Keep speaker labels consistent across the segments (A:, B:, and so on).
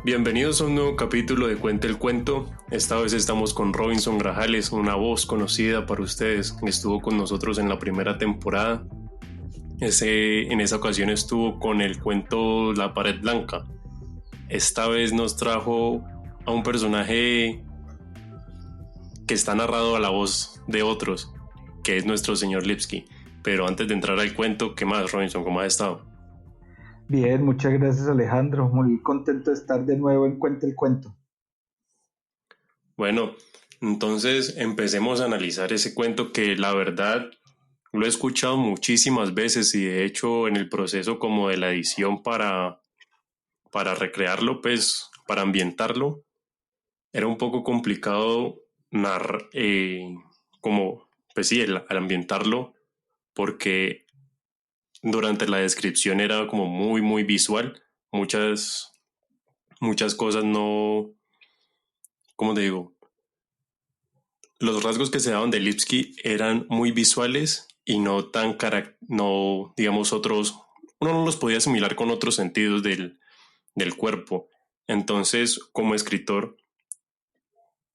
A: Bienvenidos a un nuevo capítulo de Cuenta el Cuento. Esta vez estamos con Robinson Grajales, una voz conocida para ustedes. Estuvo con nosotros en la primera temporada. En esa ocasión estuvo con el cuento La Pared Blanca. Esta vez nos trajo a un personaje que está narrado a la voz de otros, que es nuestro señor Lipski. Pero antes de entrar al cuento, ¿qué más, Robinson? ¿Cómo has estado?
B: Bien, muchas gracias, Alejandro. Muy contento de estar de nuevo en Cuenta el Cuento.
A: Bueno, entonces empecemos a analizar ese cuento que la verdad lo he escuchado muchísimas veces y de hecho en el proceso como de la edición para recrearlo, pues para ambientarlo, era un poco complicado al ambientarlo, porque durante la descripción era como muy visual, muchas cosas no, ¿cómo te digo? Los rasgos que se daban de Lipski eran muy visuales y no tan no, digamos, otros, uno no los podía asimilar con otros sentidos del cuerpo. Entonces, como escritor,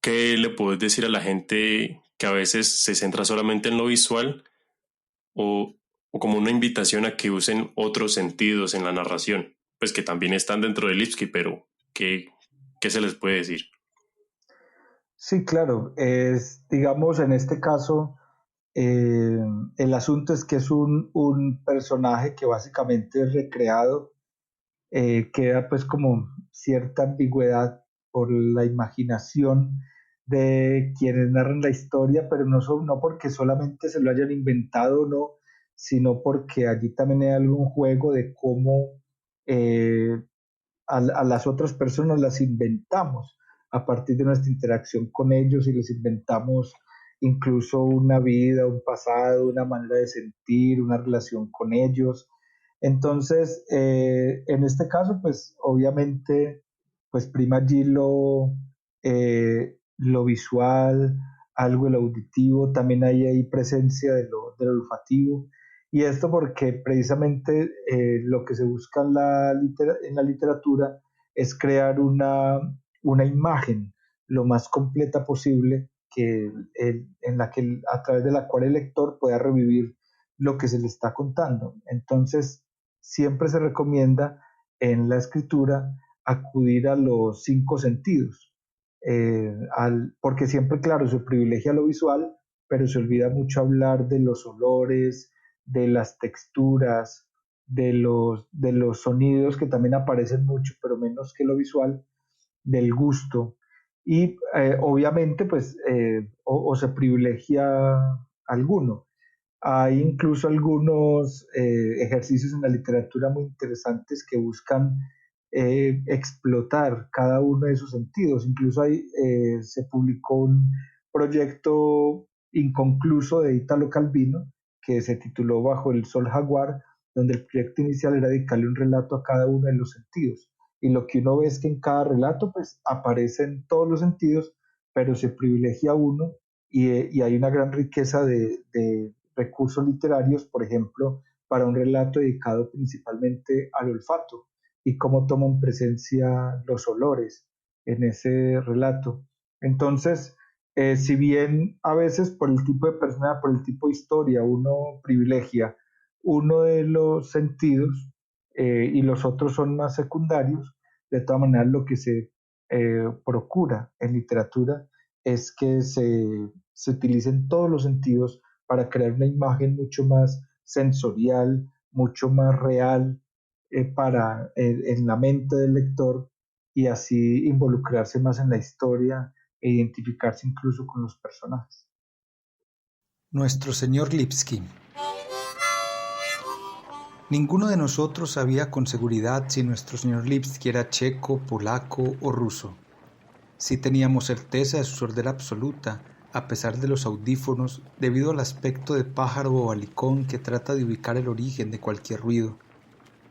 A: ¿qué le puedes decir a la gente que a veces se centra solamente en lo visual o como una invitación a que usen otros sentidos en la narración? Pues que también están dentro de Lipski, pero ¿qué se les puede decir?
B: Sí, claro. Digamos, en este caso, el asunto es que es un personaje que básicamente es recreado. Queda pues como cierta ambigüedad por la imaginación de quienes narran la historia, pero no porque solamente se lo hayan inventado o no, sino porque allí también hay algún juego de cómo eh, a las otras personas las inventamos a partir de nuestra interacción con ellos y les inventamos incluso una vida, un pasado, una manera de sentir, una relación con ellos. Entonces, en este caso, pues obviamente, pues prima allí lo visual, algo de lo auditivo, también hay ahí presencia de lo olfativo. Y esto porque precisamente lo que se busca en la literatura es crear una imagen lo más completa posible a través de la cual el lector pueda revivir lo que se le está contando. Entonces, siempre se recomienda en la escritura acudir a los 5 sentidos, porque siempre, claro, se privilegia lo visual, pero se olvida mucho hablar de los olores, de las texturas, de los sonidos que también aparecen mucho, pero menos que lo visual, del gusto. Y obviamente, pues, o se privilegia alguno. Hay incluso algunos ejercicios en la literatura muy interesantes que buscan explotar cada uno de esos sentidos. Incluso se publicó un proyecto inconcluso de Italo Calvino que se tituló Bajo el Sol Jaguar, donde el proyecto inicial era dedicarle un relato a cada uno de los sentidos. Y lo que uno ve es que en cada relato pues aparecen todos los sentidos, pero se privilegia uno y hay una gran riqueza de recursos literarios, por ejemplo, para un relato dedicado principalmente al olfato y cómo toman presencia los olores en ese relato. Entonces, si bien a veces por el tipo de persona, por el tipo de historia, uno privilegia uno de los sentidos y los otros son más secundarios, de todas maneras lo que se procura en literatura es que se utilicen todos los sentidos para crear una imagen mucho más sensorial, mucho más real en la mente del lector y así involucrarse más en la historia e identificarse incluso con los personajes.
C: Nuestro señor Lipski. Ninguno de nosotros sabía con seguridad si nuestro señor Lipski era checo, polaco o ruso. Sí teníamos certeza de su sordera absoluta, a pesar de los audífonos, debido al aspecto de pájaro o halicón que trata de ubicar el origen de cualquier ruido.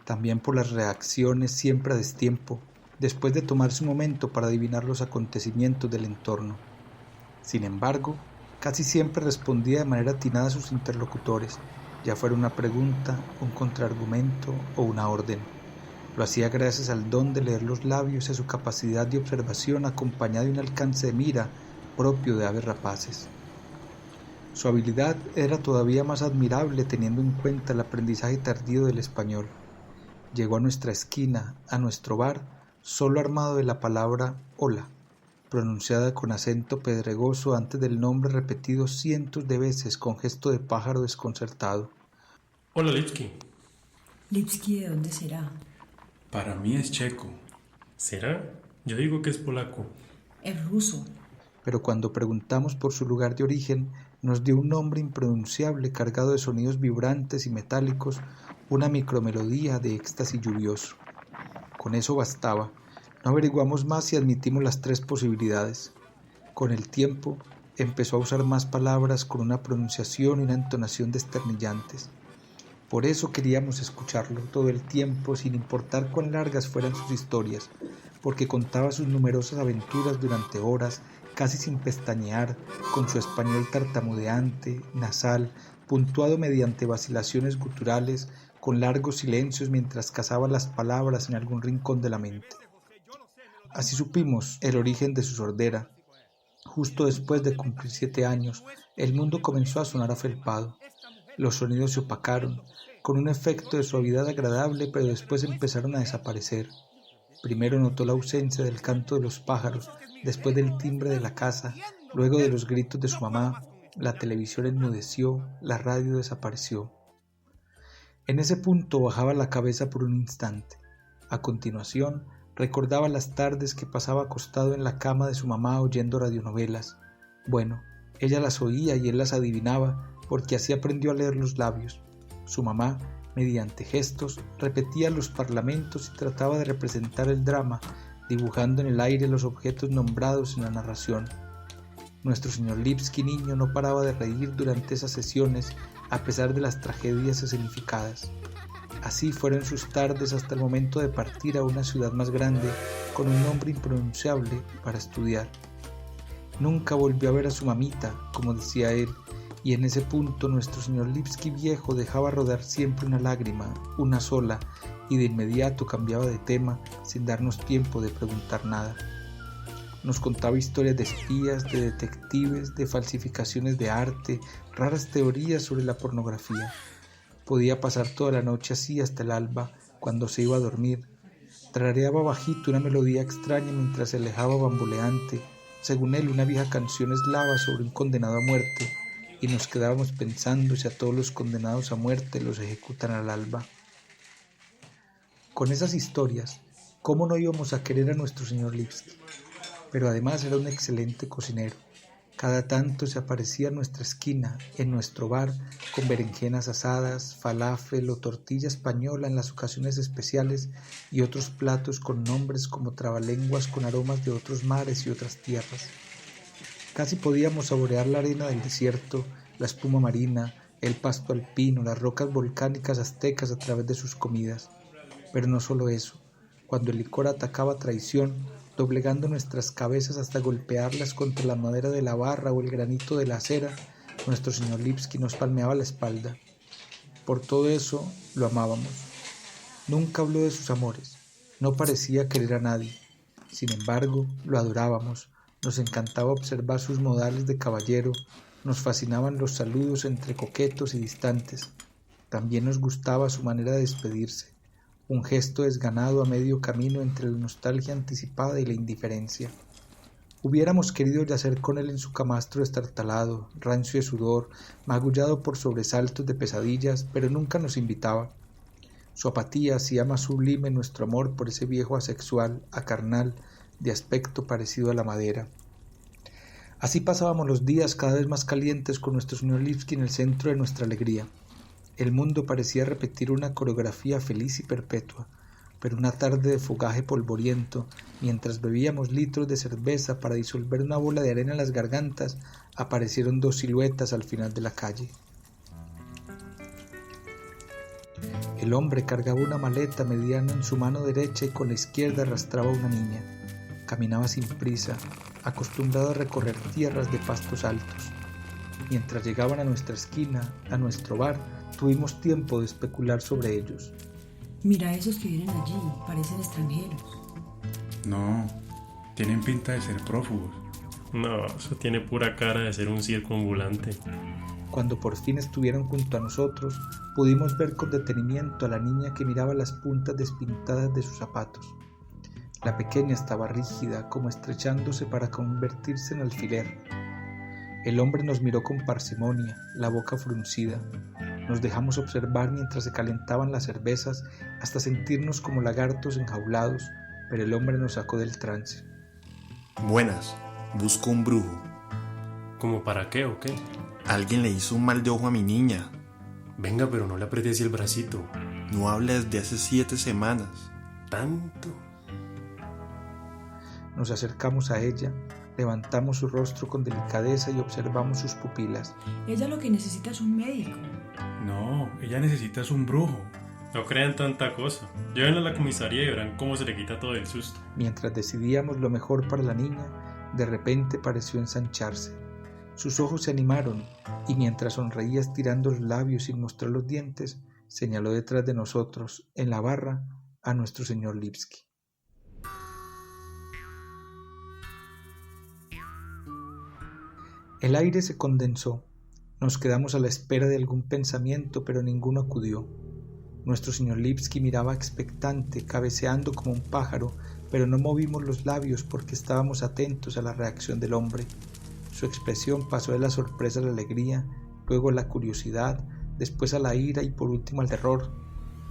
C: También por las reacciones siempre a destiempo, después de tomarse un momento para adivinar los acontecimientos del entorno. Sin embargo, casi siempre respondía de manera atinada a sus interlocutores, ya fuera una pregunta, un contraargumento o una orden. Lo hacía gracias al don de leer los labios y a su capacidad de observación acompañada de un alcance de mira propio de aves rapaces. Su habilidad era todavía más admirable teniendo en cuenta el aprendizaje tardío del español. Llegó a nuestra esquina, a nuestro bar, solo armado de la palabra hola, pronunciada con acento pedregoso antes del nombre repetido cientos de veces con gesto de pájaro desconcertado.
A: Hola, Lipski.
D: ¿Lipski de dónde será?
E: Para mí es checo.
A: ¿Será? Yo digo que es polaco.
D: Es ruso.
C: Pero cuando preguntamos por su lugar de origen, nos dio un nombre impronunciable cargado de sonidos vibrantes y metálicos, una micromelodía de éxtasis lluvioso. Con eso bastaba. No averiguamos más y admitimos las 3 posibilidades. Con el tiempo, empezó a usar más palabras con una pronunciación y una entonación desternillantes. Por eso queríamos escucharlo todo el tiempo, sin importar cuán largas fueran sus historias, porque contaba sus numerosas aventuras durante horas, casi sin pestañear, con su español tartamudeante, nasal, puntuado mediante vacilaciones guturales, con largos silencios mientras cazaba las palabras en algún rincón de la mente. Así supimos el origen de su sordera. Justo después de cumplir 7 años, el mundo comenzó a sonar afelpado. Los sonidos se opacaron, con un efecto de suavidad agradable, pero después empezaron a desaparecer. Primero notó la ausencia del canto de los pájaros, después del timbre de la casa, luego de los gritos de su mamá. La televisión enmudeció, la radio desapareció. En ese punto bajaba la cabeza por un instante. A continuación, recordaba las tardes que pasaba acostado en la cama de su mamá oyendo radionovelas. Bueno, ella las oía y él las adivinaba, porque así aprendió a leer los labios. Su mamá, mediante gestos, repetía los parlamentos y trataba de representar el drama, dibujando en el aire los objetos nombrados en la narración. Nuestro señor Lipski niño no paraba de reír durante esas sesiones, a pesar de las tragedias escenificadas. Así fueron sus tardes hasta el momento de partir a una ciudad más grande, con un nombre impronunciable, para estudiar. Nunca volvió a ver a su mamita, como decía él, y en ese punto nuestro señor Lipski viejo dejaba rodar siempre una lágrima, una sola, y de inmediato cambiaba de tema sin darnos tiempo de preguntar nada. Nos contaba historias de espías, de detectives, de falsificaciones de arte, raras teorías sobre la pornografía. Podía pasar toda la noche así hasta el alba, cuando se iba a dormir. Tarareaba bajito una melodía extraña mientras se alejaba bamboleante, según él una vieja canción eslava sobre un condenado a muerte, y nos quedábamos pensando si a todos los condenados a muerte los ejecutan al alba. Con esas historias, ¿cómo no íbamos a querer a nuestro señor Lipski? Pero además era un excelente cocinero. Cada tanto se aparecía en nuestra esquina, en nuestro bar, con berenjenas asadas, falafel o tortilla española en las ocasiones especiales y otros platos con nombres como trabalenguas con aromas de otros mares y otras tierras. Casi podíamos saborear la arena del desierto, la espuma marina, el pasto alpino, las rocas volcánicas aztecas a través de sus comidas. Pero no solo eso. Cuando el licor atacaba a traición, doblegando nuestras cabezas hasta golpearlas contra la madera de la barra o el granito de la acera, nuestro señor Lipski nos palmeaba la espalda. Por todo eso lo amábamos. Nunca habló de sus amores, no parecía querer a nadie. Sin embargo, lo adorábamos, nos encantaba observar sus modales de caballero, nos fascinaban los saludos entre coquetos y distantes. También nos gustaba su manera de despedirse. Un gesto desganado a medio camino entre la nostalgia anticipada y la indiferencia. Hubiéramos querido yacer con él en su camastro destartalado, rancio de sudor, magullado por sobresaltos de pesadillas, pero nunca nos invitaba. Su apatía hacía más sublime nuestro amor por ese viejo asexual, acarnal, de aspecto parecido a la madera. Así pasábamos los días cada vez más calientes con nuestro señor Lipski en el centro de nuestra alegría. El mundo parecía repetir una coreografía feliz y perpetua, pero una tarde de fogaje polvoriento, mientras bebíamos litros de cerveza para disolver una bola de arena en las gargantas, aparecieron 2 siluetas al final de la calle. El hombre cargaba una maleta mediana en su mano derecha y con la izquierda arrastraba a una niña. Caminaba sin prisa, acostumbrado a recorrer tierras de pastos altos. Mientras llegaban a nuestra esquina, a nuestro bar, tuvimos tiempo de especular sobre ellos.
D: Mira esos que vienen allí, parecen extranjeros.
E: No, tienen pinta de ser prófugos.
A: No, eso tiene pura cara de ser un circo ambulante.
C: Cuando por fin estuvieron junto a nosotros, pudimos ver con detenimiento a la niña que miraba las puntas despintadas de sus zapatos. La pequeña estaba rígida, como estrechándose para convertirse en alfiler. El hombre nos miró con parsimonia, la boca fruncida. Nos dejamos observar mientras se calentaban las cervezas hasta sentirnos como lagartos enjaulados, pero el hombre nos sacó del trance.
F: Buenas, busco un brujo.
A: ¿Cómo para qué o qué?
F: Alguien le hizo un mal de ojo a mi niña.
A: Venga, pero no le apretes el bracito.
F: No habla desde hace 7 semanas.
A: ¿Tanto?
C: Nos acercamos a ella, levantamos su rostro con delicadeza y observamos sus pupilas.
D: Ella lo que necesita es un médico.
E: No, ella necesita es un brujo.
A: No crean tanta cosa. Llévenla a la comisaría y verán cómo se le quita todo el susto.
C: Mientras decidíamos lo mejor para la niña, de repente pareció ensancharse. Sus ojos se animaron y mientras sonreía estirando los labios sin mostrar los dientes, señaló detrás de nosotros, en la barra, a nuestro señor Lipski. El aire se condensó. Nos quedamos a la espera de algún pensamiento, pero ninguno acudió. Nuestro señor Lipski miraba expectante, cabeceando como un pájaro, pero no movimos los labios porque estábamos atentos a la reacción del hombre. Su expresión pasó de la sorpresa a la alegría, luego a la curiosidad, después a la ira y por último al terror.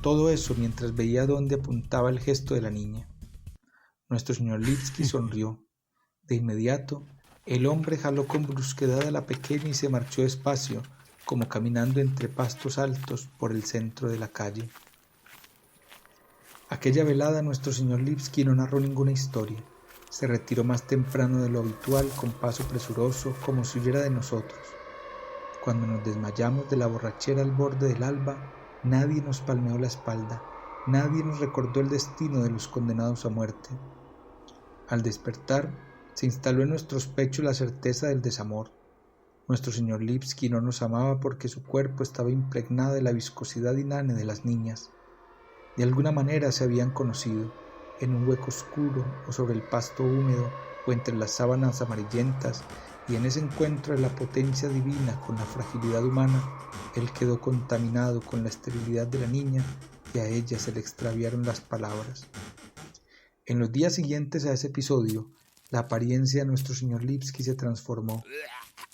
C: Todo eso mientras veía dónde apuntaba el gesto de la niña. Nuestro señor Lipski sonrió. De inmediato, el hombre jaló con brusquedad a la pequeña y se marchó despacio, como caminando entre pastos altos por el centro de la calle. Aquella velada nuestro señor Lipski no narró ninguna historia. Se retiró más temprano de lo habitual con paso presuroso, como si huyera de nosotros. Cuando nos desmayamos de la borrachera al borde del alba, nadie nos palmeó la espalda, nadie nos recordó el destino de los condenados a muerte. Al despertar, se instaló en nuestros pechos la certeza del desamor. Nuestro señor Lipski no nos amaba porque su cuerpo estaba impregnado de la viscosidad inane de las niñas. De alguna manera se habían conocido, en un hueco oscuro o sobre el pasto húmedo o entre las sábanas amarillentas, y en ese encuentro de la potencia divina con la fragilidad humana, él quedó contaminado con la esterilidad de la niña y a ella se le extraviaron las palabras. En los días siguientes a ese episodio, la apariencia de nuestro señor Lipski se transformó.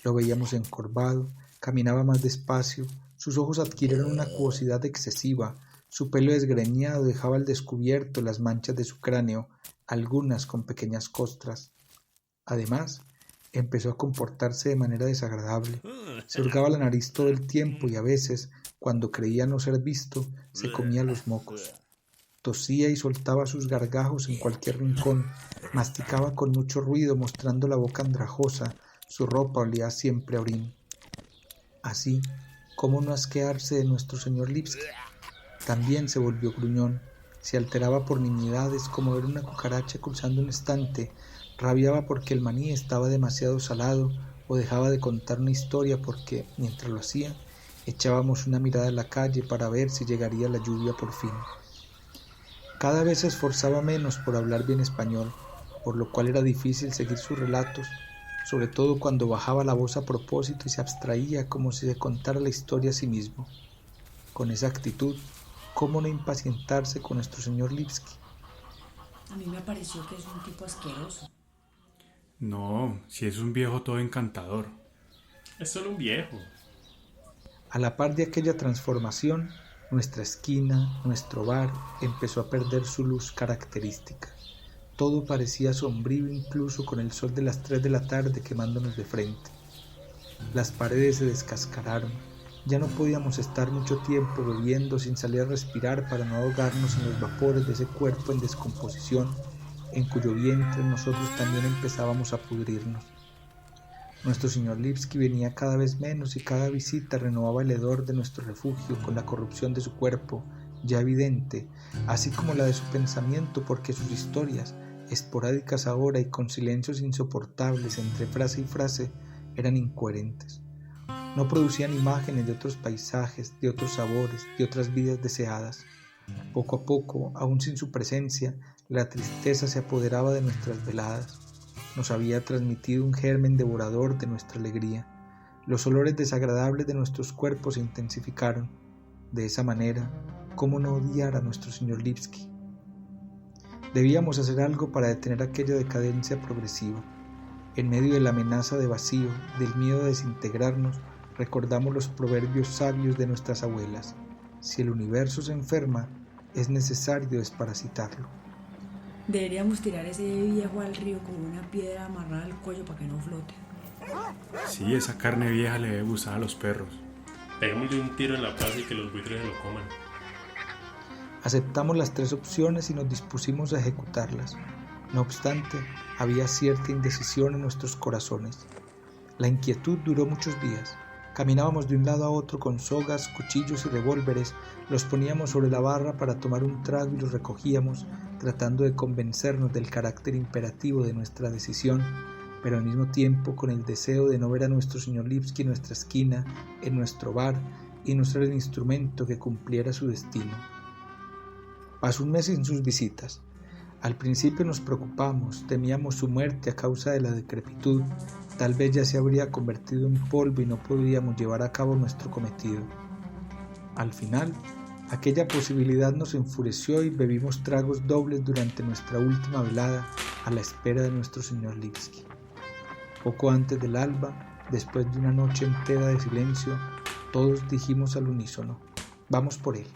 C: Lo veíamos encorvado, caminaba más despacio, sus ojos adquirieron una acuosidad excesiva, su pelo desgreñado dejaba al descubierto las manchas de su cráneo, algunas con pequeñas costras. Además, empezó a comportarse de manera desagradable. Se hurgaba la nariz todo el tiempo y a veces, cuando creía no ser visto, se comía los mocos. Tosía y soltaba sus gargajos en cualquier rincón, masticaba con mucho ruido mostrando la boca andrajosa, su ropa olía siempre a orín. Así, ¿cómo no asquearse de nuestro señor Lipski? También se volvió gruñón, se alteraba por nimiedades como ver una cucaracha cruzando un estante, rabiaba porque el maní estaba demasiado salado o dejaba de contar una historia porque, mientras lo hacía, echábamos una mirada a la calle para ver si llegaría la lluvia por fin. Cada vez se esforzaba menos por hablar bien español, por lo cual era difícil seguir sus relatos, sobre todo cuando bajaba la voz a propósito y se abstraía como si se contara la historia a sí mismo. Con esa actitud, ¿cómo no impacientarse con nuestro señor Lipski?
D: A mí me pareció que es un tipo asqueroso.
E: No, si es un viejo todo encantador.
A: Es solo un viejo.
C: A la par de aquella transformación, nuestra esquina, nuestro bar, empezó a perder su luz característica. Todo parecía sombrío incluso con el sol de las 3 de la tarde quemándonos de frente. Las paredes se descascararon. Ya no podíamos estar mucho tiempo bebiendo sin salir a respirar para no ahogarnos en los vapores de ese cuerpo en descomposición, en cuyo vientre nosotros también empezábamos a pudrirnos. Nuestro señor Lipski venía cada vez menos y cada visita renovaba el hedor de nuestro refugio con la corrupción de su cuerpo, ya evidente, así como la de su pensamiento, porque sus historias, esporádicas ahora y con silencios insoportables entre frase y frase, eran incoherentes. No producían imágenes de otros paisajes, de otros sabores, de otras vidas deseadas. Poco a poco, aún sin su presencia, la tristeza se apoderaba de nuestras veladas. Nos había transmitido un germen devorador de nuestra alegría. Los olores desagradables de nuestros cuerpos se intensificaron. De esa manera, ¿cómo no odiar a nuestro señor Lipski? Debíamos hacer algo para detener aquella decadencia progresiva. En medio de la amenaza de vacío, del miedo a desintegrarnos, recordamos los proverbios sabios de nuestras abuelas. Si el universo se enferma, es necesario desparasitarlo.
D: Deberíamos tirar ese viejo al río con una piedra amarrada al cuello para que no flote.
E: Sí, esa carne vieja le debe gustar a los perros.
A: Peguémosle un tiro en la plaza y que los buitres se lo coman.
C: Aceptamos las 3 opciones y nos dispusimos a ejecutarlas. No obstante, había cierta indecisión en nuestros corazones. La inquietud duró muchos días. Caminábamos de un lado a otro con sogas, cuchillos y revólveres, los poníamos sobre la barra para tomar un trago y los recogíamos, tratando de convencernos del carácter imperativo de nuestra decisión, pero al mismo tiempo con el deseo de no ver a nuestro señor Lipski en nuestra esquina, en nuestro bar, y no ser el instrumento que cumpliera su destino. Pasó un mes sin sus visitas. Al principio nos preocupamos, temíamos su muerte a causa de la decrepitud. Tal vez ya se habría convertido en polvo y no podríamos llevar a cabo nuestro cometido. Al final, aquella posibilidad nos enfureció y bebimos tragos dobles durante nuestra última velada a la espera de nuestro señor Lipski. Poco antes del alba, después de una noche entera de silencio, todos dijimos al unísono: «Vamos por él».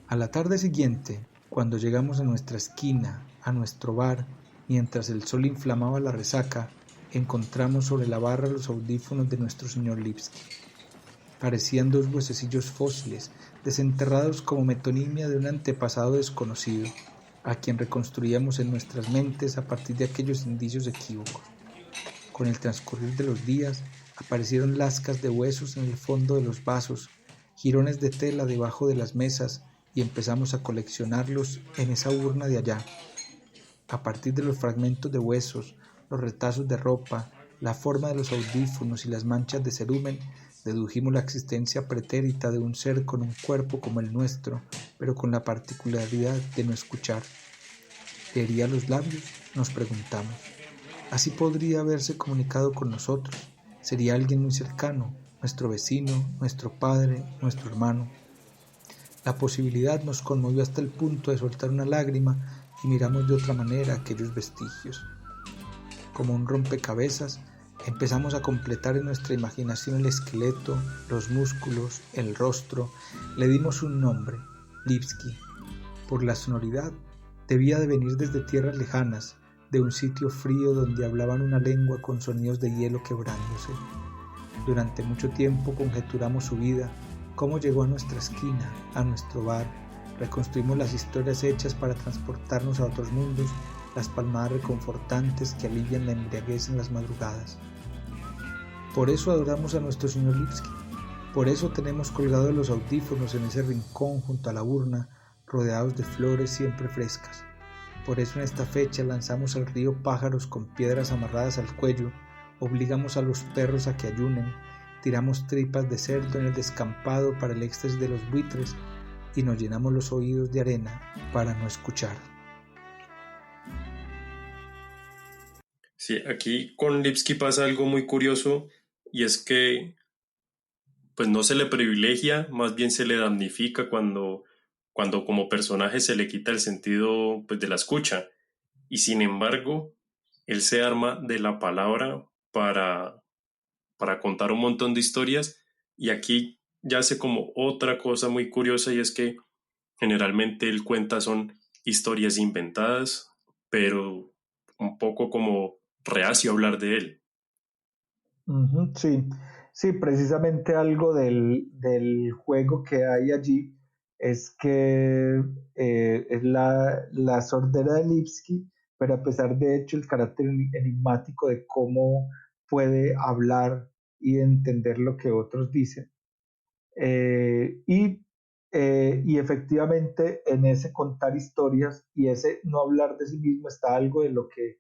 C: A la tarde siguiente, cuando llegamos a nuestra esquina, a nuestro bar, mientras el sol inflamaba la resaca, encontramos sobre la barra los audífonos de nuestro señor Lipski. Parecían 2 huesecillos fósiles, desenterrados como metonimia de un antepasado desconocido, a quien reconstruíamos en nuestras mentes a partir de aquellos indicios equívocos. Con el transcurrir de los días, aparecieron lascas de huesos en el fondo de los vasos, jirones de tela debajo de las mesas, y empezamos a coleccionarlos en esa urna de allá. A partir de los fragmentos de huesos, los retazos de ropa, la forma de los audífonos y las manchas de cerumen, dedujimos la existencia pretérita de un ser con un cuerpo como el nuestro, pero con la particularidad de no escuchar. ¿Leería los labios?, nos preguntamos. Así podría haberse comunicado con nosotros. Sería alguien muy cercano, nuestro vecino, nuestro padre, nuestro hermano. La posibilidad nos conmovió hasta el punto de soltar una lágrima y miramos de otra manera aquellos vestigios. Como un rompecabezas, empezamos a completar en nuestra imaginación el esqueleto, los músculos, el rostro. Le dimos un nombre: Lipski. Por la sonoridad, debía de venir desde tierras lejanas, de un sitio frío donde hablaban una lengua con sonidos de hielo quebrándose. Durante mucho tiempo conjeturamos su vida, cómo llegó a nuestra esquina, a nuestro bar. Reconstruimos las historias hechas para transportarnos a otros mundos, las palmadas reconfortantes que alivian la embriaguez en las madrugadas. Por eso adoramos a nuestro señor Lipski. Por eso tenemos colgados los audífonos en ese rincón junto a la urna, rodeados de flores siempre frescas. Por eso en esta fecha lanzamos al río pájaros con piedras amarradas al cuello, obligamos a los perros a que ayunen, tiramos tripas de cerdo en el descampado para el éxtasis de los buitres y nos llenamos los oídos de arena para no escuchar.
A: Sí, aquí con Lipski pasa algo muy curioso, y es que pues no se le privilegia, más bien se le damnifica cuando como personaje se le quita el sentido pues, de la escucha, y sin embargo él se arma de la palabra para contar un montón de historias, y aquí ya hace como otra cosa muy curiosa, y es que generalmente él cuenta son historias inventadas, pero un poco como reacio a hablar de él.
B: Sí, sí, precisamente algo del juego que hay allí es que es la sordera de Lipski, pero a pesar de hecho el carácter enigmático de cómo puede hablar y entender lo que otros dicen. Y Y efectivamente en ese contar historias y ese no hablar de sí mismo está algo de lo que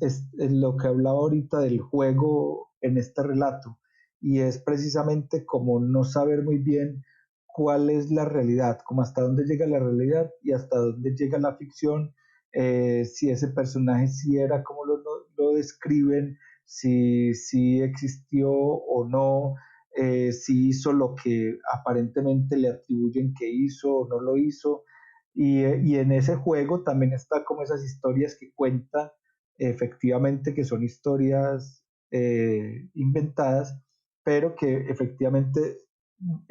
B: es lo que hablaba ahorita del juego en este relato, y es precisamente como no saber muy bien cuál es la realidad, como hasta dónde llega la realidad y hasta dónde llega la ficción, si ese personaje sí era como lo describen, si existió o no, si hizo lo que aparentemente le atribuyen que hizo o no lo hizo. Y en ese juego también está como esas historias que cuenta efectivamente que son historias inventadas, pero que efectivamente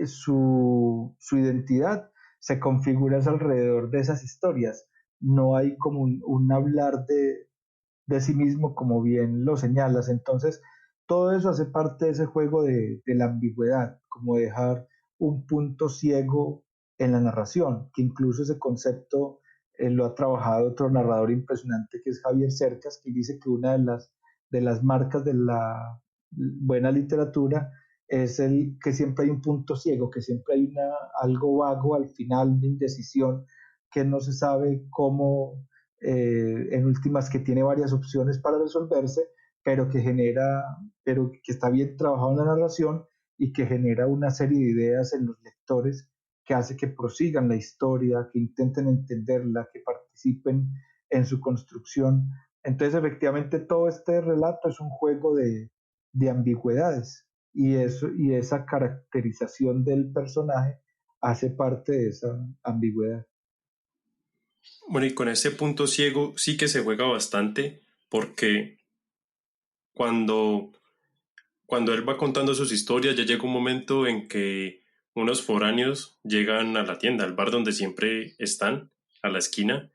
B: su identidad se configura alrededor de esas historias. No hay como un hablar de sí mismo, como bien lo señalas. Entonces, todo eso hace parte de ese juego de la ambigüedad, como dejar un punto ciego en la narración, que incluso ese concepto lo ha trabajado otro narrador impresionante que es Javier Cercas, que dice que una de las marcas de la buena literatura es el que siempre hay un punto ciego, que siempre hay algo vago al final, una indecisión que no se sabe cómo, en últimas que tiene varias opciones para resolverse, pero que genera, pero que está bien trabajado en la narración y que genera una serie de ideas en los lectores que hace que prosigan la historia, que intenten entenderla, que participen en su construcción. Entonces, efectivamente, todo este relato es un juego de ambigüedades y esa caracterización del personaje hace parte de esa ambigüedad.
A: Bueno, y con ese punto ciego sí que se juega bastante porque cuando, cuando él va contando sus historias ya llega un momento en que unos foráneos llegan a la tienda, al bar donde siempre están, a la esquina,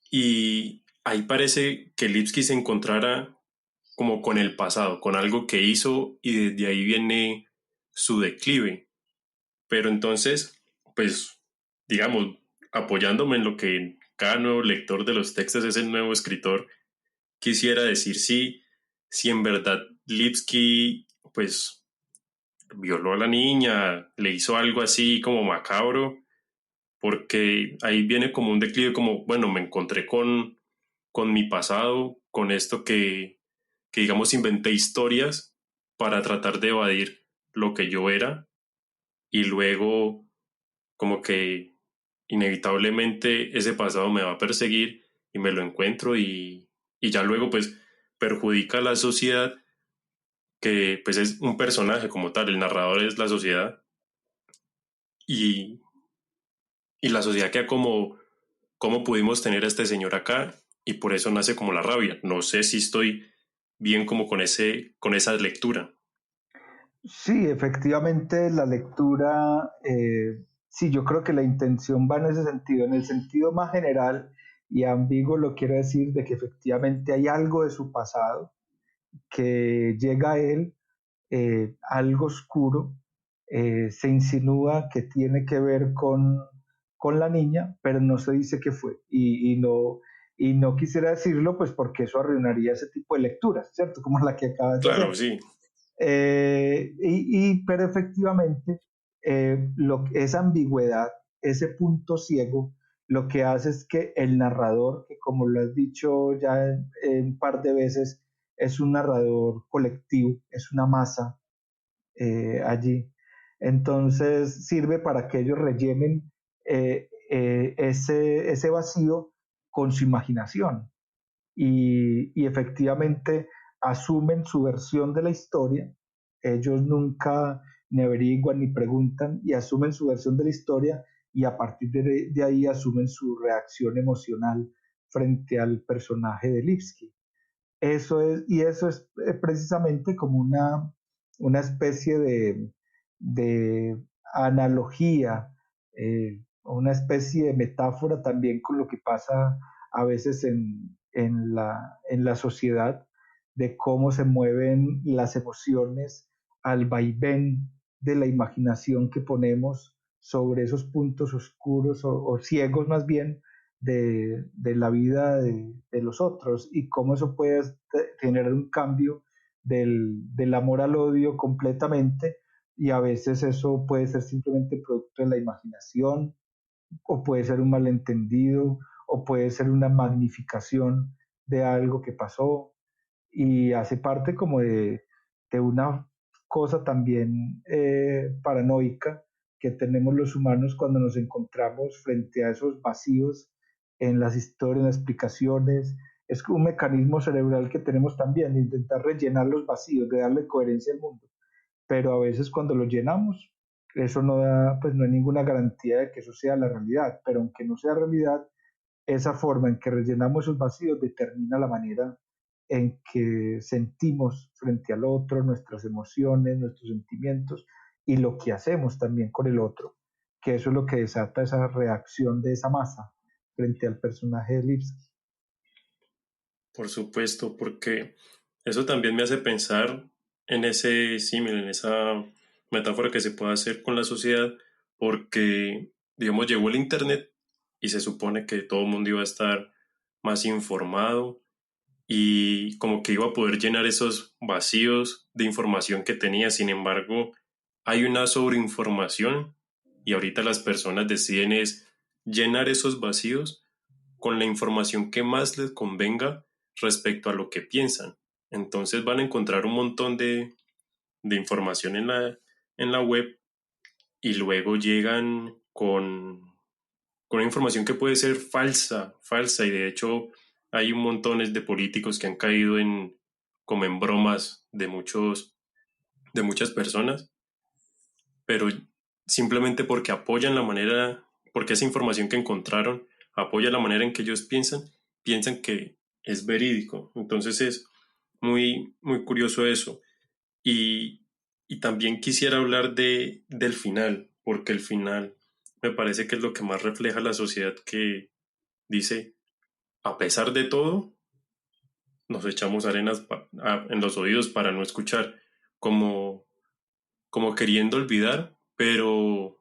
A: y ahí parece que Lipski se encontrara como con el pasado, con algo que hizo y desde ahí viene su declive. Pero entonces, pues, digamos, apoyándome en lo que cada nuevo lector de los textos es el nuevo escritor, quisiera decir si en verdad Lipski, pues, violó a la niña, le hizo algo así como macabro, porque ahí viene como un declive, como, bueno, me encontré con mi pasado, con esto que, digamos, inventé historias para tratar de evadir lo que yo era y luego como que inevitablemente ese pasado me va a perseguir y me lo encuentro y ya luego pues perjudica a la sociedad que pues es un personaje como tal, el narrador es la sociedad y, y la sociedad queda como cómo pudimos tener a este señor acá y por eso nace como la rabia. No sé si estoy bien como con esa lectura.
B: Sí, efectivamente la lectura, sí, yo creo que la intención va en ese sentido, en el sentido más general y ambiguo lo quiero decir de que efectivamente hay algo de su pasado que llega a él, algo oscuro, se insinúa que tiene que ver con la niña, pero no se dice qué fue y no quisiera decirlo pues porque eso arruinaría ese tipo de lecturas, ¿cierto? Como la que acabas de
A: Claro,
B: hacer.
A: sí.
B: Pero efectivamente, esa ambigüedad, ese punto ciego, lo que hace es que el narrador, que como lo has dicho ya en un par de veces, es un narrador colectivo, es una masa allí. Entonces sirve para que ellos rellenen ese vacío con su imaginación y efectivamente asumen su versión de la historia. Ellos nunca ni averiguan ni preguntan y asumen su versión de la historia y a partir de ahí asumen su reacción emocional frente al personaje de Lipski. Y eso es precisamente como una especie de analogía, una especie de metáfora también con lo que pasa a veces en la sociedad, de cómo se mueven las emociones al vaivén de la imaginación que ponemos sobre esos puntos oscuros o ciegos más bien de la vida de los otros y cómo eso puede generar un cambio del amor al odio completamente y a veces eso puede ser simplemente producto de la imaginación, o puede ser un malentendido, o puede ser una magnificación de algo que pasó, y hace parte como de una cosa también paranoica que tenemos los humanos cuando nos encontramos frente a esos vacíos en las historias, en las explicaciones. Es un mecanismo cerebral que tenemos también de intentar rellenar los vacíos, de darle coherencia al mundo. Pero a veces cuando lo llenamos, eso no da, pues no hay ninguna garantía de que eso sea la realidad. Pero aunque no sea realidad, esa forma en que rellenamos esos vacíos determina la manera en que sentimos frente al otro, nuestras emociones, nuestros sentimientos y lo que hacemos también con el otro, que eso es lo que desata esa reacción de esa masa frente al personaje de Lipski.
A: Por supuesto, porque eso también me hace pensar en ese símil, en esa metáfora que se puede hacer con la sociedad, porque, digamos, llegó el Internet y se supone que todo el mundo iba a estar más informado y como que iba a poder llenar esos vacíos de información que tenía. Sin embargo, hay una sobreinformación y ahorita las personas deciden es llenar esos vacíos con la información que más les convenga respecto a lo que piensan. Entonces van a encontrar un montón de información en la web y luego llegan con una información que puede ser falsa y de hecho hay un montón de políticos que han caído en como en bromas de muchas personas, pero simplemente porque apoyan la manera, porque esa información que encontraron apoya la manera en que ellos piensan que es verídico. Entonces es muy curioso eso. Y, y también quisiera hablar del final, porque el final me parece que es lo que más refleja la sociedad que dice, a pesar de todo, nos echamos en los oídos para no escuchar, como, como queriendo olvidar, pero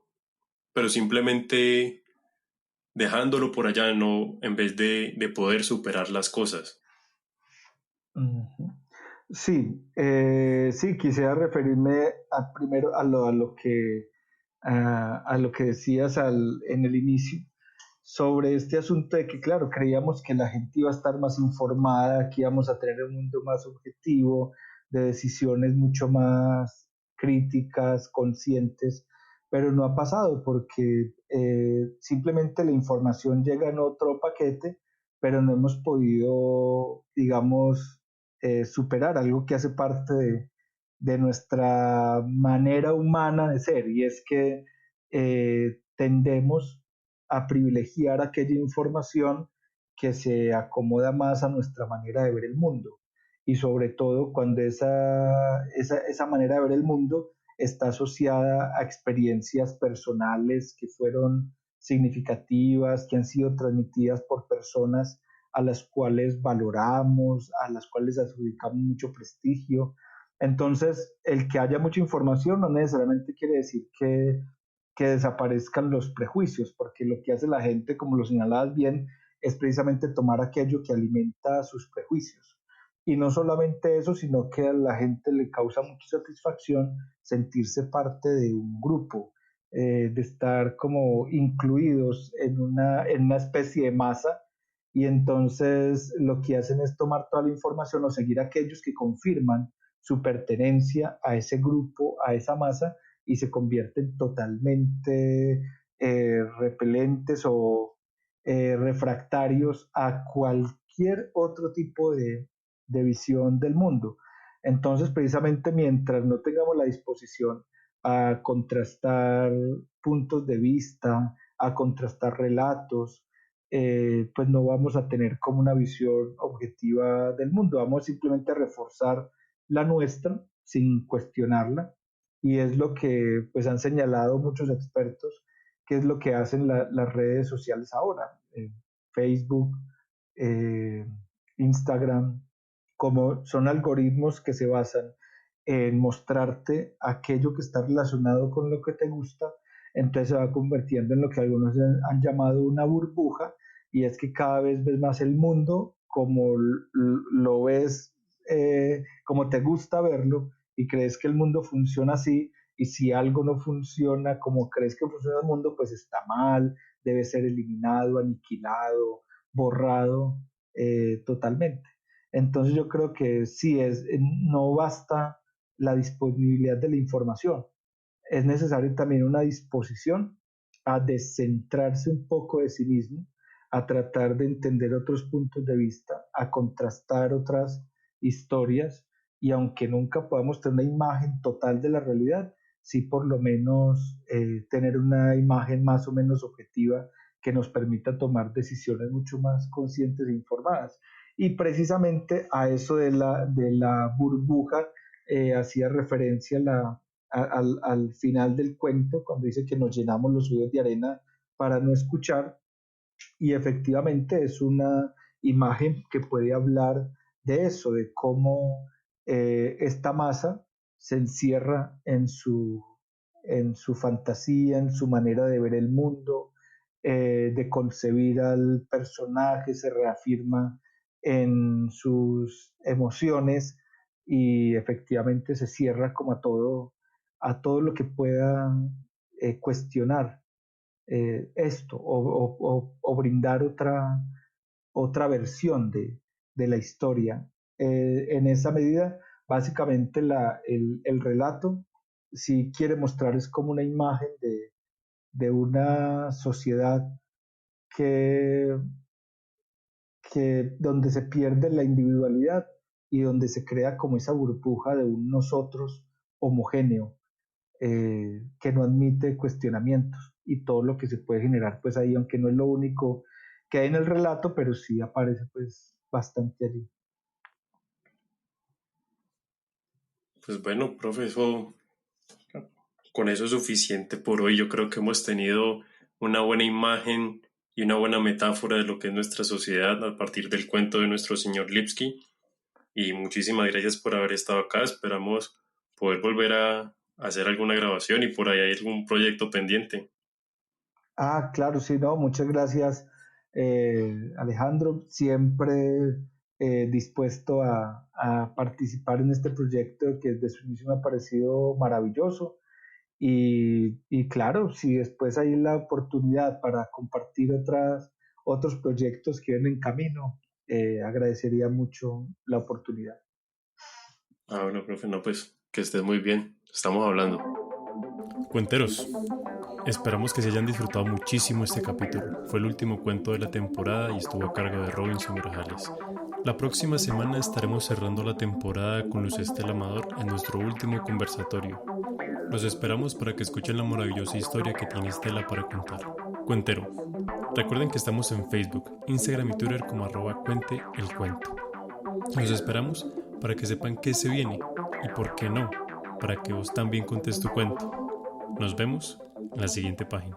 A: simplemente dejándolo por allá, no, en vez de poder superar las cosas.
B: Uh-huh. Sí, sí, quisiera referirme primero a lo que decías en el inicio sobre este asunto de que, claro, creíamos que la gente iba a estar más informada, que íbamos a tener un mundo más objetivo, de decisiones mucho más críticas, conscientes, pero no ha pasado porque simplemente la información llega en otro paquete, pero no hemos podido, digamos, superar algo que hace parte de nuestra manera humana de ser, y es que tendemos a privilegiar aquella información que se acomoda más a nuestra manera de ver el mundo. Y sobre todo cuando esa manera de ver el mundo está asociada a experiencias personales que fueron significativas, que han sido transmitidas por personas a las cuales valoramos, a las cuales adjudicamos mucho prestigio. Entonces, el que haya mucha información no necesariamente quiere decir que desaparezcan los prejuicios, porque lo que hace la gente, como lo señalabas bien, es precisamente tomar aquello que alimenta sus prejuicios. Y no solamente eso, sino que a la gente le causa mucha satisfacción sentirse parte de un grupo, de estar como incluidos en una especie de masa, y entonces lo que hacen es tomar toda la información o seguir a aquellos que confirman su pertenencia a ese grupo, a esa masa, y se convierten totalmente repelentes o refractarios a cualquier otro tipo de visión del mundo. Entonces, precisamente mientras no tengamos la disposición a contrastar puntos de vista, a contrastar relatos, pues no vamos a tener como una visión objetiva del mundo, vamos simplemente a reforzar la nuestra sin cuestionarla, y es lo que pues han señalado muchos expertos, que es lo que hacen las redes sociales ahora, Facebook, eh, Instagram, como son algoritmos que se basan en mostrarte aquello que está relacionado con lo que te gusta, entonces se va convirtiendo en lo que algunos han llamado una burbuja, y es que cada vez ves más el mundo como lo ves, como te gusta verlo, y crees que el mundo funciona así, y si algo no funciona como crees que funciona el mundo, pues está mal, debe ser eliminado, aniquilado, borrado totalmente. Entonces yo creo que sí, no basta la disponibilidad de la información, es necesario también una disposición a descentrarse un poco de sí mismo, a tratar de entender otros puntos de vista, a contrastar otras historias, y aunque nunca podamos tener una imagen total de la realidad, sí por lo menos tener una imagen más o menos objetiva que nos permita tomar decisiones mucho más conscientes e informadas. Y precisamente a eso de la burbuja hacía referencia al final del cuento, cuando dice que nos llenamos los oídos de arena para no escuchar, y efectivamente es una imagen que puede hablar de eso, de cómo esta masa se encierra en su fantasía, en su manera de ver el mundo, de concebir al personaje, se reafirma en sus emociones y efectivamente se cierra como a todo lo que pueda cuestionar esto o brindar otra versión de la historia. En esa medida, básicamente el relato, si quiere mostrar, es como una imagen de una sociedad que, donde se pierde la individualidad y donde se crea como esa burbuja de un nosotros homogéneo, que no admite cuestionamientos, y todo lo que se puede generar pues ahí, aunque no es lo único que hay en el relato, pero sí aparece pues bastante allí.
A: Pues bueno, profe, con eso es suficiente por hoy. Yo creo que hemos tenido una buena imagen y una buena metáfora de lo que es nuestra sociedad a partir del cuento de nuestro señor Lipski. Y muchísimas gracias por haber estado acá. Esperamos poder volver a hacer alguna grabación y por ahí hay algún proyecto pendiente.
B: Ah, claro, sí, no, muchas gracias, Alejandro. Siempre dispuesto a participar en este proyecto que desde su inicio me ha parecido maravilloso. Y claro, si después hay la oportunidad para compartir otros proyectos que vienen en camino, agradecería mucho la oportunidad.
A: Ah, bueno, profe, no, pues que estés muy bien. Estamos hablando.
G: Cuenteros, esperamos que se hayan disfrutado muchísimo este capítulo. Fue el último cuento de la temporada y estuvo a cargo de Robinson Grajales. La próxima semana estaremos cerrando la temporada con Luz Estela Amador en nuestro último conversatorio. Los esperamos para que escuchen la maravillosa historia que tiene Estela para contar. Cuentero, recuerden que estamos en Facebook, Instagram y Twitter como @cuenteelcuento. Los esperamos para que sepan qué se viene y por qué no, para que vos también contes tu cuento. Nos vemos en la siguiente página.